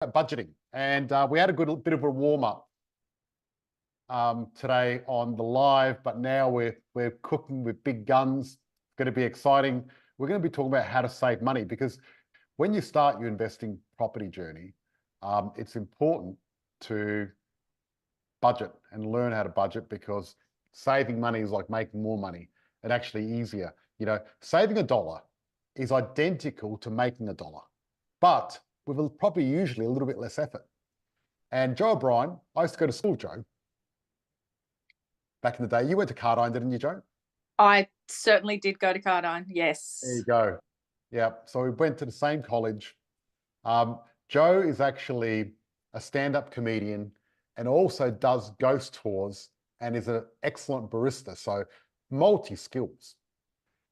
Budgeting, and we had a good bit of a warm up today on the live, but now we're cooking with big guns. It's going to be exciting. We're going to be talking about how to save money, because when you start your investing property journey, it's important to budget and learn how to budget, because saving money is like making more money and actually easier. You know, saving $1 is identical to making $1, but with probably usually a little bit less effort. And Joe O'Brien, I used to go to school, Joe, back in the day. You went to Cardine, didn't you, Joe? I certainly did go to Cardine, yes. There you go. Yeah, so we went to the same college. Joe is actually a stand-up comedian and also does ghost tours and is an excellent barista, so multi-skills.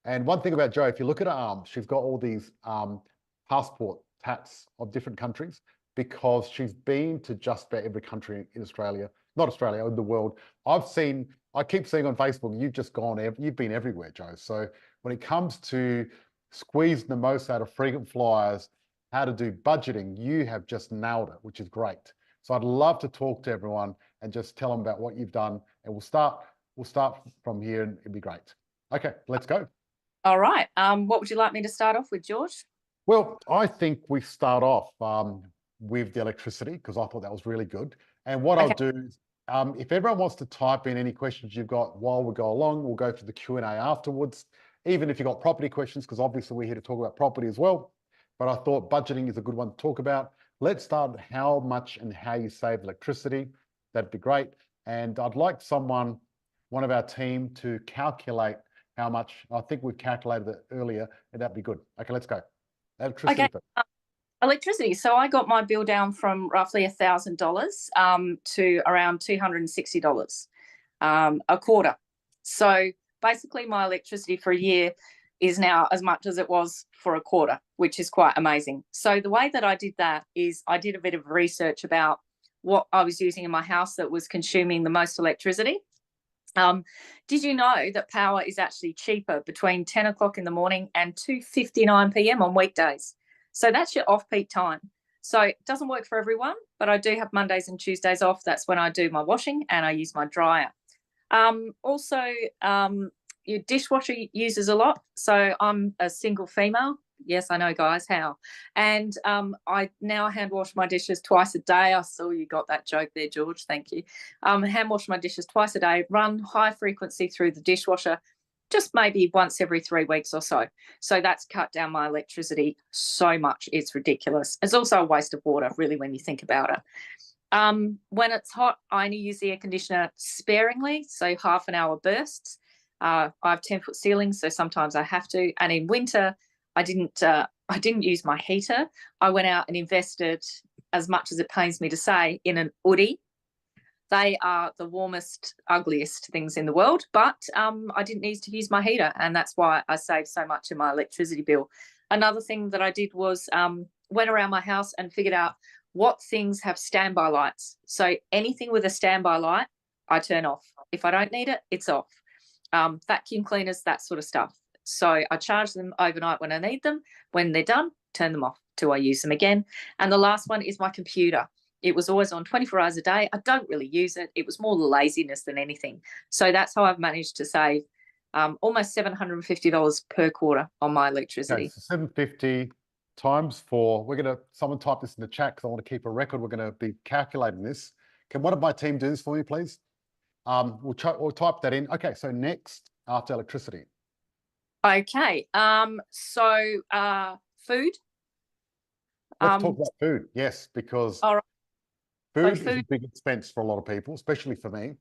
And one thing about Joe, if you look at her arms, she's got all these passport tats of different countries, because she's been to just about every country in Australia, not Australia, in the world. I keep seeing on Facebook, you've been everywhere, Joe. So when it comes to squeezing the most out of frequent flyers, how to do budgeting, you have just nailed it, which is great. So I'd love to talk to everyone and just tell them about what you've done. And we'll start from here, and it'd be great. Okay, let's go. All right. What would you like me to start off with, George? Well, I think we start off with the electricity, because I thought that was really good. And what I'll do is, if everyone wants to type in any questions you've got while we go along, we'll go through the Q&A afterwards. Even if you've got property questions, because obviously we're here to talk about property as well. But I thought budgeting is a good one to talk about. Let's start with how much and how you save electricity. That'd be great. And I'd like one of our team, to calculate how much. I think we've calculated it earlier, and that'd be good. Okay, let's go. Electricity. Okay. Electricity. So I got my bill down from roughly $1,000 to around $260 a quarter. So basically my electricity for a year is now as much as it was for a quarter, which is quite amazing. So the way that I did that is I did a bit of research about what I was using in my house that was consuming the most electricity. Did you know that power is actually cheaper between 10 o'clock in the morning and 2:59 p.m. on weekdays? So that's your off-peak time. So it doesn't work for everyone, but I do have Mondays and Tuesdays off. That's when I do my washing and I use my dryer. Also, your dishwasher uses a lot. So I'm a single female. Yes, I know, guys, how. And I now hand wash my dishes twice a day. I saw you got that joke there, George. Thank you. Hand wash my dishes twice a day, run high frequency through the dishwasher, just maybe once every 3 weeks or so. So that's cut down my electricity so much. It's ridiculous. It's also a waste of water, really, when you think about it. When it's hot, I only use the air conditioner sparingly, so half an hour bursts. I have 10-foot ceilings, so sometimes I have to. And in winter, I didn't use my heater. I went out and invested, as much as it pains me to say, in an Oodie. They are the warmest, ugliest things in the world, but I didn't need to use my heater, and that's why I saved so much in my electricity bill. Another thing that I did was went around my house and figured out what things have standby lights. So anything with a standby light, I turn off. If I don't need it, it's off. Vacuum cleaners, that sort of stuff. So I charge them overnight when I need them. When they're done, turn them off till I use them again. And the last one is my computer. It was always on 24 hours a day. I don't really use it. It was more the laziness than anything. So that's how I've managed to save almost $750 per quarter on my electricity. Okay, so 750 times 4. Someone type this in the chat, because I want to keep a record. We're going to be calculating this. Can one of my team do this for me, please? We'll type that in. Okay, so next, after electricity. Okay, so food. Let's talk about food, yes, because all right. Food is a big expense for a lot of people, especially for me.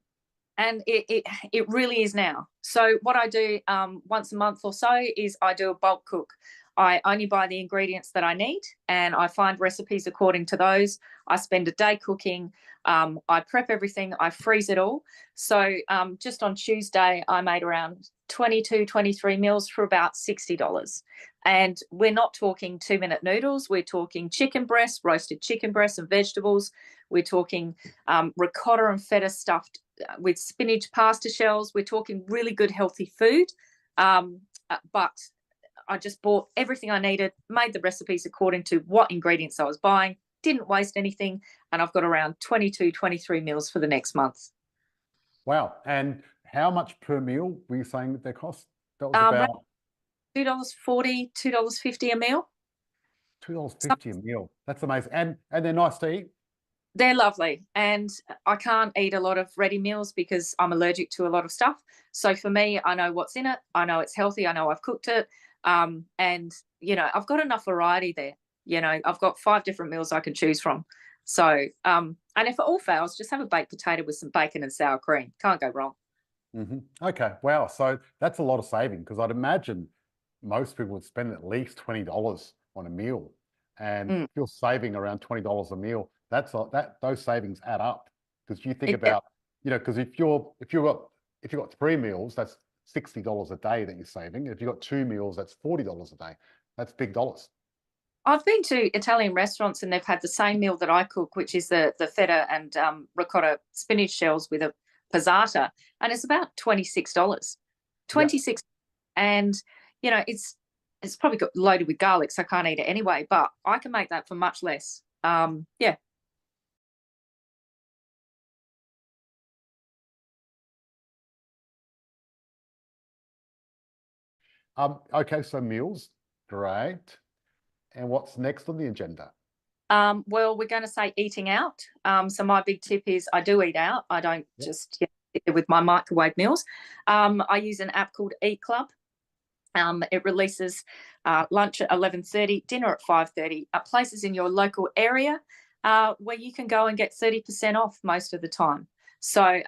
And it really is now. So what I do once a month or so is I do a bulk cook. I only buy the ingredients that I need, and I find recipes according to those. I spend a day cooking. I prep everything. I freeze it all. So just on Tuesday, I made around 22, 23 meals for about $60. And we're not talking 2-minute noodles. We're talking chicken breast, roasted chicken breast and vegetables. We're talking ricotta and feta stuffed with spinach pasta shells. We're talking really good, healthy food. But I just bought everything I needed, made the recipes according to what ingredients I was buying, didn't waste anything. And I've got around 22, 23 meals for the next month. Wow. And how much per meal were you saying that they cost? That was Around about $2.40, $2.50 a meal. $2.50 a meal. That's amazing. And they're nice to eat. They're lovely. And I can't eat a lot of ready meals because I'm allergic to a lot of stuff. So for me, I know what's in it. I know it's healthy. I know I've cooked it. And, you know, I've got enough variety there. You know, I've got 5 different meals I can choose from. So, and if it all fails, just have a baked potato with some bacon and sour cream. Can't go wrong. Okay. Wow. So that's a lot of saving, because I'd imagine most people would spend at least $20 on a meal. And if you're saving around $20 a meal, those savings add up. Because you think about, you know, because if you've got 3 meals, that's $60 a day that you're saving. If you've got 2 meals, that's $40 a day. That's big dollars. I've been to Italian restaurants and they've had the same meal that I cook, which is the feta and ricotta spinach shells with a passata, and it's about $26. 26, and you know it's probably got loaded with garlic, so I can't eat it anyway. But I can make that for much less. Yeah. Okay, so meals, great. And what's next on the agenda? Well, we're going to say eating out. So my big tip is I do eat out. I don't just sit there with my microwave meals. I use an app called Eat Club. It releases lunch at 11:30, dinner at 5:30, places in your local area where you can go and get 30% off most of the time. So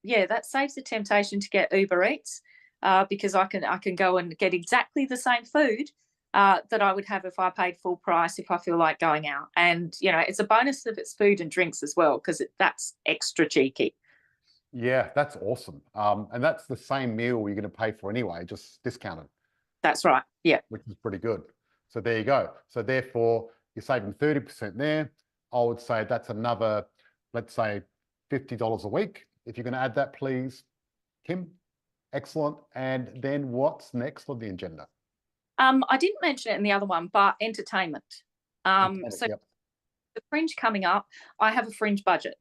yeah, that saves the temptation to get Uber Eats because I can go and get exactly the same food that I would have if I paid full price if I feel like going out. And you know, it's a bonus if it's food and drinks as well, because that's extra cheeky. Yeah, that's awesome. And that's the same meal you're going to pay for anyway, just discounted. That's right. Yeah. Which is pretty good. So there you go. So therefore, you're saving 30% there. I would say that's another, let's say, $50 a week. If you're going to add that, please, Kim. Excellent. And then what's next on the agenda? I didn't mention it in the other one, but entertainment. So the Fringe coming up, I have a Fringe budget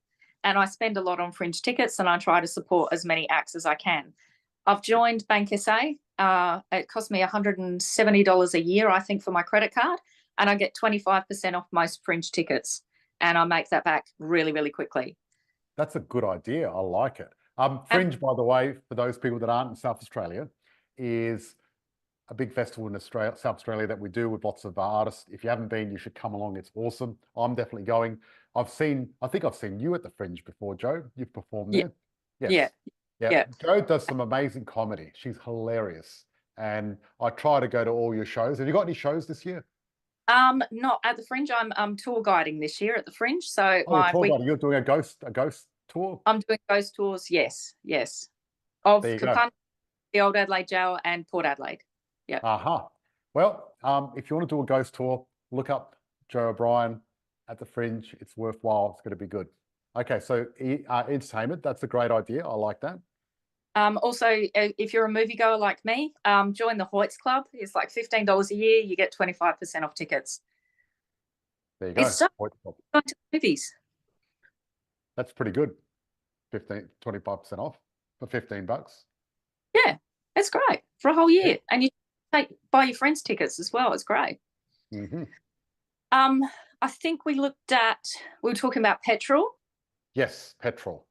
and I spend a lot on Fringe tickets and I try to support as many acts as I can. I've joined Bank SA. It cost me $170 a year, I think, for my credit card, and I get 25% off most Fringe tickets, and I make that back really, really quickly. That's a good idea. I like it. Fringe, by the way, for those people that aren't in South Australia, is a big festival in Australia, South Australia, that we do with lots of artists. If you haven't been, you should come along. It's awesome. I'm definitely going. I think I've seen you at the Fringe before, Jo. You've performed there. Yes. Yeah. Jo does some amazing comedy. She's hilarious. And I try to go to all your shows. Have you got any shows this year? Not at the Fringe. I'm tour guiding this year at the Fringe. So you're doing a ghost tour? I'm doing ghost tours, yes. Of Kapunda, the Old Adelaide Jail, and Port Adelaide. Yeah. Well, if you want to do a ghost tour, look up Jo O'Brien at the Fringe. It's worthwhile. It's going to be good. Okay, so entertainment, that's a great idea. I like that. Also, if you're a moviegoer like me, join the Hoyts Club. It's like $15 a year. You get 25% off tickets. There you go. It's going to movies. That's pretty good. 25% off for $15. Yeah, it's great for a whole year. And you buy your friends tickets as well. It's great. I think we were talking about petrol. Yes, petrol.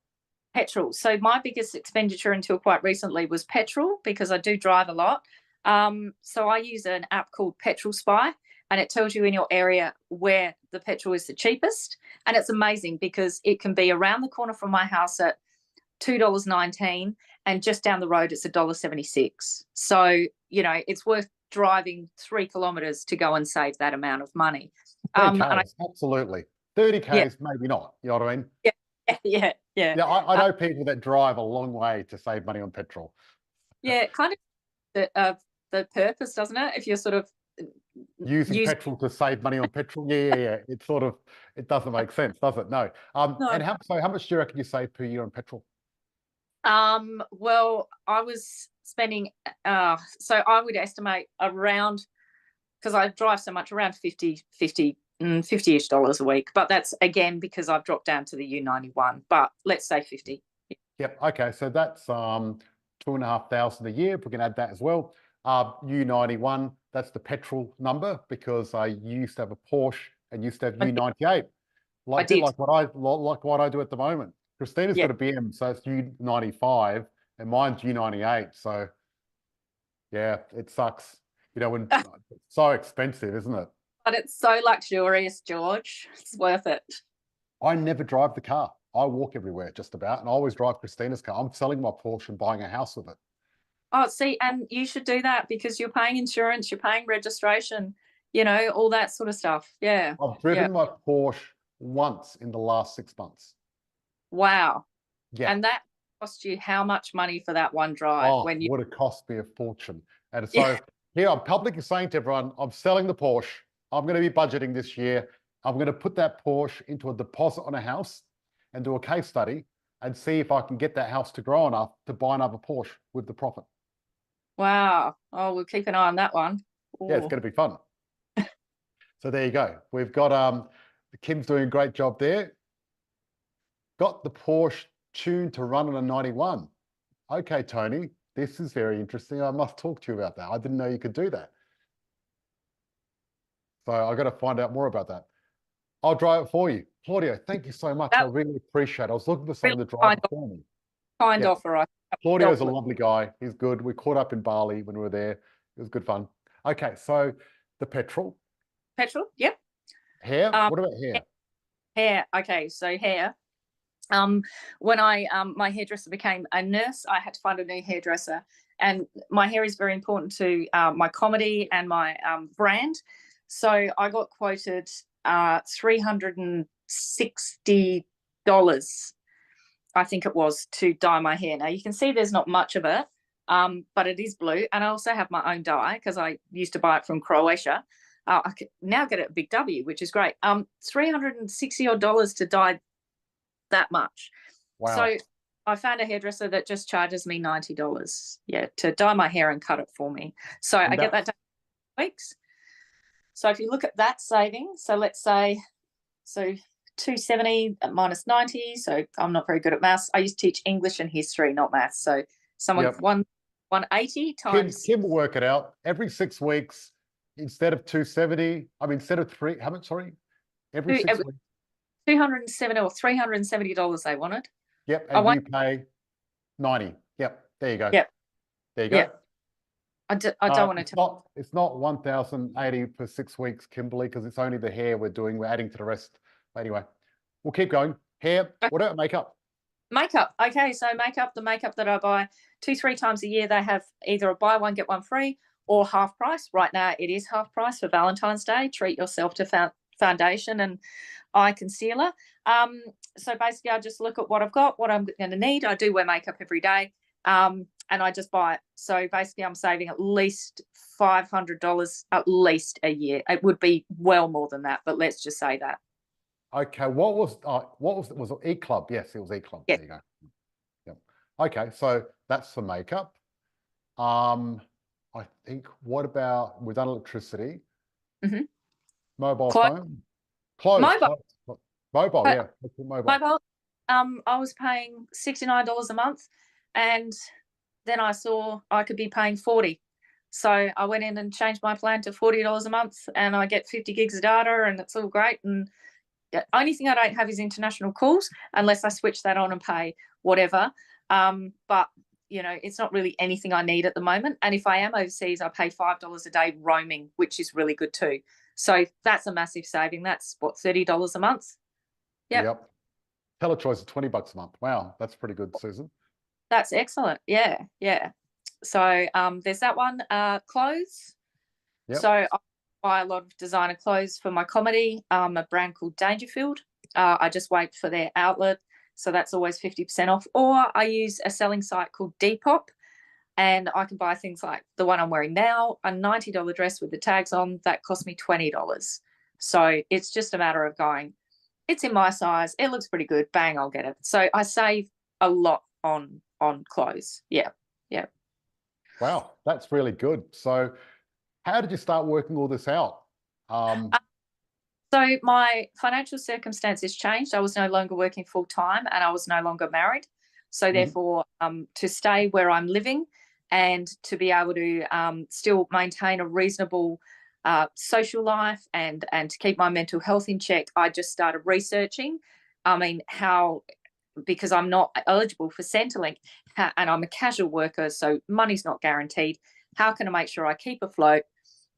So my biggest expenditure until quite recently was petrol, because I do drive a lot. So I use an app called Petrol Spy, and it tells you in your area where the petrol is the cheapest. And it's amazing because it can be around the corner from my house at $2.19, and just down the road it's $1.76. So, you know, it's worth driving 3 kilometres to go and save that amount of money. Absolutely. 30 Ks, maybe not. You know what I mean? Yeah. I know people that drive a long way to save money on petrol. Yeah, kind of the purpose, doesn't it? If you're sort of using petrol to save money on petrol. Yeah. It doesn't make sense, does it? No. No. And how much do you reckon you save per year on petrol? Well, I was spending so I would estimate around, because I drive so much, around $50 50-ish dollars a week. But that's again because I've dropped down to the U91. But let's say 50. Yep. Okay. So that's 2,500 a year. If we can add that as well. U91, that's the petrol number because I used to have a Porsche and used to have U98. Like what I do at the moment. Christina's got a BM, so it's U95 and mine's U98. So yeah, it sucks. You know, when it's so expensive, isn't it? But it's so luxurious, George. It's worth it. I never drive the car. I walk everywhere just about, and I always drive Christina's car. I'm selling my Porsche and buying a house with it. Oh, see, and you should do that because you're paying insurance, you're paying registration, you know, all that sort of stuff. Yeah. I've driven my Porsche once in the last 6 months. Wow. Yeah. And that cost you how much money for that one drive? Oh, when you would have cost me a fortune. And so here I'm publicly saying to everyone, I'm selling the Porsche. I'm going to be budgeting this year. I'm going to put that Porsche into a deposit on a house and do a case study and see if I can get that house to grow enough to buy another Porsche with the profit. Wow. Oh, we'll keep an eye on that one. Ooh. Yeah, it's going to be fun. So there you go. We've got Kim's doing a great job there. Got the Porsche tuned to run on a 91. Okay, Tony, this is very interesting. I must talk to you about that. I didn't know you could do that. So I got to find out more about that. I'll drive it for you. Claudio, thank you so much. I really appreciate it. I was looking for someone to drive it for me. Kind offer. Claudio's a lovely guy. He's good. We caught up in Bali when we were there. It was good fun. Okay, so the petrol. Petrol, yep. Hair? What about hair? Hair. Okay, so hair. When I my hairdresser became a nurse, I had to find a new hairdresser. And my hair is very important to my comedy and my brand. So I got quoted $360, I think it was, to dye my hair. Now you can see there's not much of it, but it is blue. And I also have my own dye because I used to buy it from Croatia. I can now get it at Big W, which is great. $360 odd to dye that much. Wow. So I found a hairdresser that just charges me $90, to dye my hair and cut it for me. So I get that done in weeks. So if you look at that saving, so let's say, so 270 minus 90. So I'm not very good at maths. I used to teach English and history, not maths. So someone 180 times. Kim will work it out. Every 6 weeks, instead of 270, instead of how much, sorry? Every 6 weeks. $270 or $370 they wanted. Yep, and you pay 90. Yep, there you go. Yep. There you go. Yep. I don't want to tell. It's not 1,080 for 6 weeks, Kimberly, because it's only the hair we're adding to the rest. But anyway, we'll keep going. Hair, what about makeup? Makeup. Okay, so the makeup that I buy 2-3 times a year, they have either a buy one, get one free or half price. Right now, it is half price for Valentine's Day. Treat yourself to foundation and eye concealer. So basically, I just look at what I've got, what I'm going to need. I do wear makeup every day, and I just buy it. So basically, I'm saving at least $500 at least a year. It would be well more than that, but let's just say that. Okay, was it E-Club? Yes, it was E-Club. Yeah. There you go. Yep. Okay, so that's for makeup. I think, what about, we've done electricity. Mm-hmm. Mobile phone? Clothes. Mobile, yeah. Mobile. I was paying $69 a month, and then I saw I could be paying $40. So I went in and changed my plan to $40 a month, and I get 50 gigs of data, and it's all great. And the only thing I don't have is international calls, unless I switch that on and pay whatever. But you know, it's not really anything I need at the moment. And if I am overseas, I pay $5 a day roaming, which is really good too. So that's a massive saving. That's what, $30 a month. Yep. Telechoice is $20 a month. Wow, that's pretty good, Susan. That's excellent. Yeah. So there's that one. Clothes. Yep. So I buy a lot of designer clothes for my comedy. A brand called Dangerfield. I just wait for their outlet. So that's always 50% off. Or I use a selling site called Depop, and I can buy things like the one I'm wearing now, a $90 dress with the tags on, that cost me $20. So it's just a matter of going, it's in my size, it looks pretty good, bang, I'll get it. So I save a lot on clothes. Yeah. Wow, that's really good. So how did you start working all this out? So So my financial circumstances changed. I was no longer working full time and I was no longer married. So therefore, to stay where I'm living and to be able to still maintain a reasonable social life and to keep my mental health in check, I just started researching. I mean, because I'm not eligible for Centrelink and I'm a casual worker, so money's not guaranteed. How can I make sure I keep afloat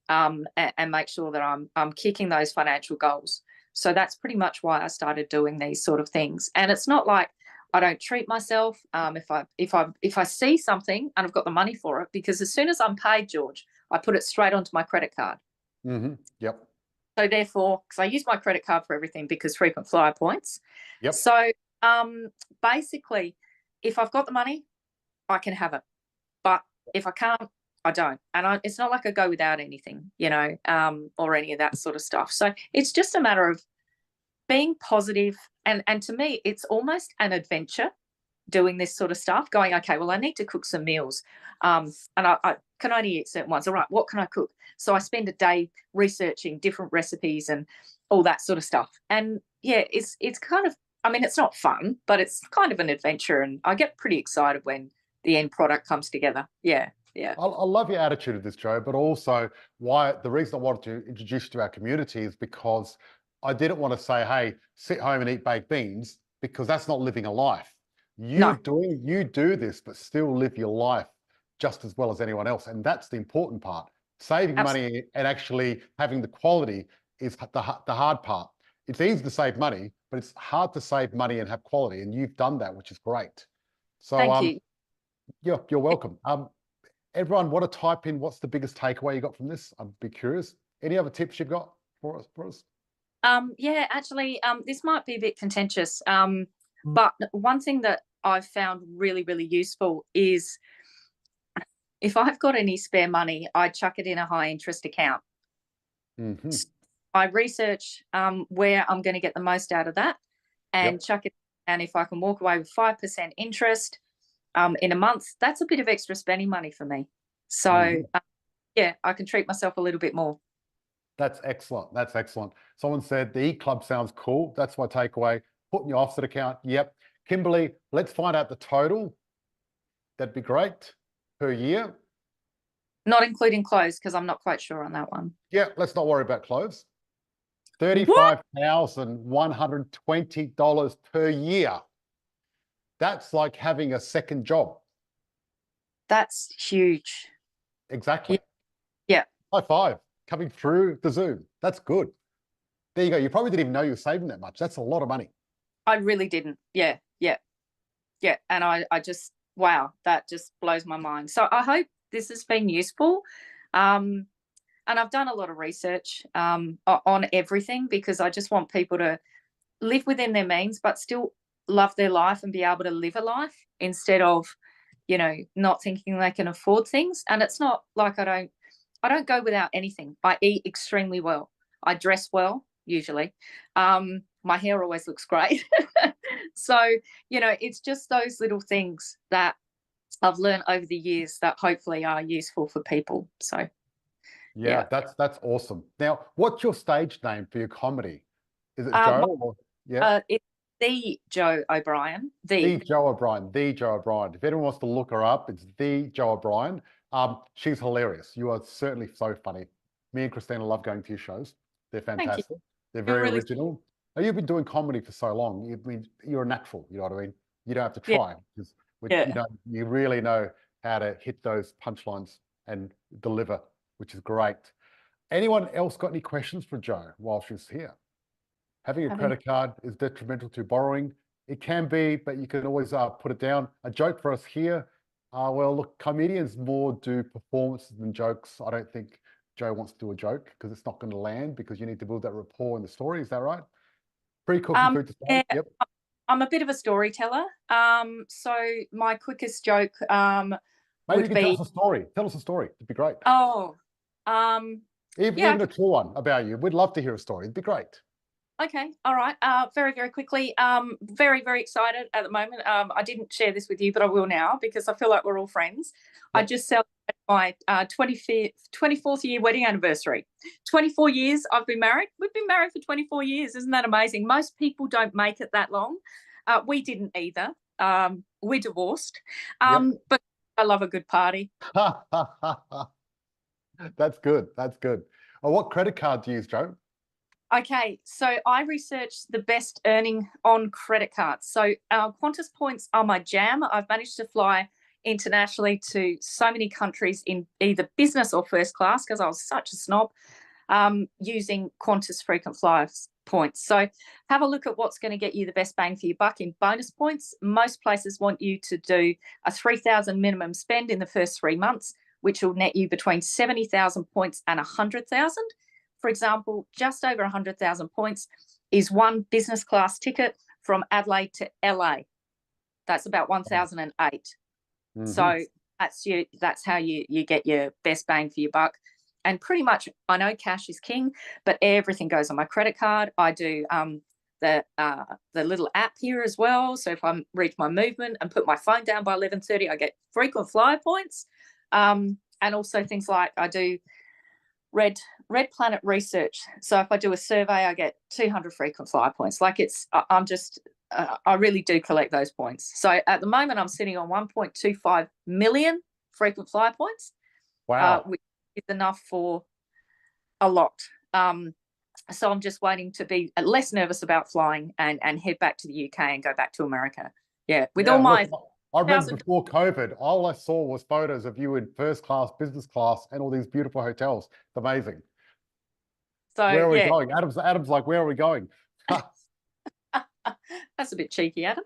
and make sure that I'm kicking those financial goals? So that's pretty much why I started doing these sort of things. And it's not like I don't treat myself. If I see something and I've got the money for it, because as soon as I'm paid, George, I put it straight onto my credit card. Yep. So therefore, because I use my credit card for everything because frequent flyer points. Yep. So basically, if I've got the money, I can have it. But if I can't, I don't. And it's not like I go without anything, or any of that sort of stuff. So it's just a matter of being positive. And to me, it's almost an adventure doing this sort of stuff, going, okay, well, I need to cook some meals. And I can only eat certain ones. All right, what can I cook? So I spend a day researching different recipes and all that sort of stuff. And yeah, it's kind of, I mean, it's not fun, but it's kind of an adventure. And I get pretty excited when the end product comes together. Yeah. Yeah. I love your attitude of this, Jo, but also the reason I wanted to introduce you to our community is because I didn't want to say, hey, sit home and eat baked beans, because that's not living a life. You do this, but still live your life just as well as anyone else. And that's the important part. Saving money and actually having the quality is the hard part. It's easy to save money, but it's hard to save money and have quality. And you've done that, which is great. So thank you. Yeah, you're welcome. Everyone, want to type in what's the biggest takeaway you got from this? I'd be curious. Any other tips you've got for us? Yeah, actually, this might be a bit contentious, but one thing that I've found really, really useful is if I've got any spare money, I chuck it in a high interest account. I research where I'm going to get the most out of that and chuck it. And if I can walk away with 5% interest in a month, that's a bit of extra spending money for me. So yeah, I can treat myself a little bit more. That's excellent. That's excellent. Someone said the E-Club sounds cool. That's my takeaway. Putting your offset account. Yep. Kimberly, let's find out the total. That'd be great per year. Not including clothes, because I'm not quite sure on that one. Yeah, let's not worry about clothes. $35,120 per year. That's like having a second job. That's huge. Exactly. Yeah. High five. Coming through the Zoom. That's good. There you go. You probably didn't even know you were saving that much. That's a lot of money. I really didn't. Yeah. And I just, wow, that just blows my mind. So I hope this has been useful. And I've done a lot of research on everything, because I just want people to live within their means, but still love their life and be able to live a life instead of, not thinking they can afford things. And it's not like I don't go without anything. I eat extremely well. I dress well, usually. My hair always looks great. So, it's just those little things that I've learned over the years that hopefully are useful for people. So, yeah. That's awesome. Now, what's your stage name for your comedy? Is it Jo? It's The Jo O'Brien. The Jo O'Brien. The Jo O'Brien. If anyone wants to look her up, it's The Jo O'Brien. She's hilarious. You are certainly so funny. Me and Christina love going to your shows. They're fantastic. They're very original. Now, you've been doing comedy for so long. You're a natural. You know what I mean? You don't have to try. You really know how to hit those punchlines and deliver, which is great. Anyone else got any questions for Jo while she's here? Having a credit card is detrimental to borrowing. It can be, but you can always put it down. A joke for us here. Well, look, comedians more do performances than jokes. I don't think Jo wants to do a joke because it's not going to land, because you need to build that rapport in the story. Is that right? Pre-cooking food to start. Yeah, yep. I'm a bit of a storyteller. So my quickest joke maybe you can tell us a story. Tell us a story. It'd be great. Even a true one about you. We'd love to hear a story. It'd be great. Okay. All right. Very, very quickly. Very, very excited at the moment. I didn't share this with you, but I will now, because I feel like we're all friends. Yep. I just celebrated my 24th year wedding anniversary. 24 years I've been married. We've been married for 24 years. Isn't that amazing? Most people don't make it that long. We didn't either. We're divorced. But I love a good party. That's good. That's good. What credit card do you use, Jo? Okay, so I researched the best earning on credit cards. So Qantas points are my jam. I've managed to fly internationally to so many countries in either business or first class because I was such a snob using Qantas frequent flyer points. So have a look at what's going to get you the best bang for your buck in bonus points. Most places want you to do a 3,000 minimum spend in the first 3 months, which will net you between 70,000 points and 100,000. For example, just over 100,000 points is one business class ticket from Adelaide to LA. That's about 1,008. So that's how you get your best bang for your buck. And pretty much, I know cash is king, but everything goes on my credit card. I do the little app here as well. So if I reach my movement and put my phone down by 11:30, I get frequent flyer points. And also things like I do Red Planet research. So if I do a survey, I get 200 frequent flyer points. Like I really do collect those points. So at the moment, I'm sitting on 1.25 million frequent flyer points. Wow. Which is enough for a lot. So I'm just waiting to be less nervous about flying and head back to the UK and go back to America. Yeah, with all my... I remember before COVID, all I saw was photos of you in first class, business class, and all these beautiful hotels. It's amazing. So where are we going? Adam's like, where are we going? That's a bit cheeky, Adam.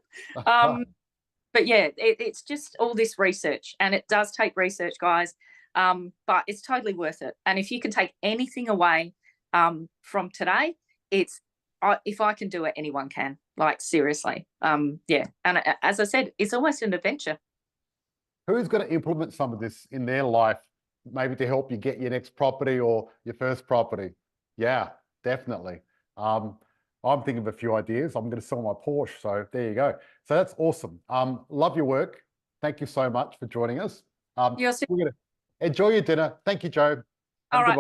But yeah, it's just all this research, and it does take research, guys. But it's totally worth it. And if you can take anything away from today, it's if I can do it, anyone can. Like, seriously. Yeah. And as I said, it's almost an adventure. Who's going to implement some of this in their life, maybe to help you get your next property or your first property? Yeah, definitely. I'm thinking of a few ideas. I'm going to sell my Porsche. So there you go. So that's awesome. Love your work. Thank you so much for joining us. We're going to enjoy your dinner. Thank you, Jo. All right.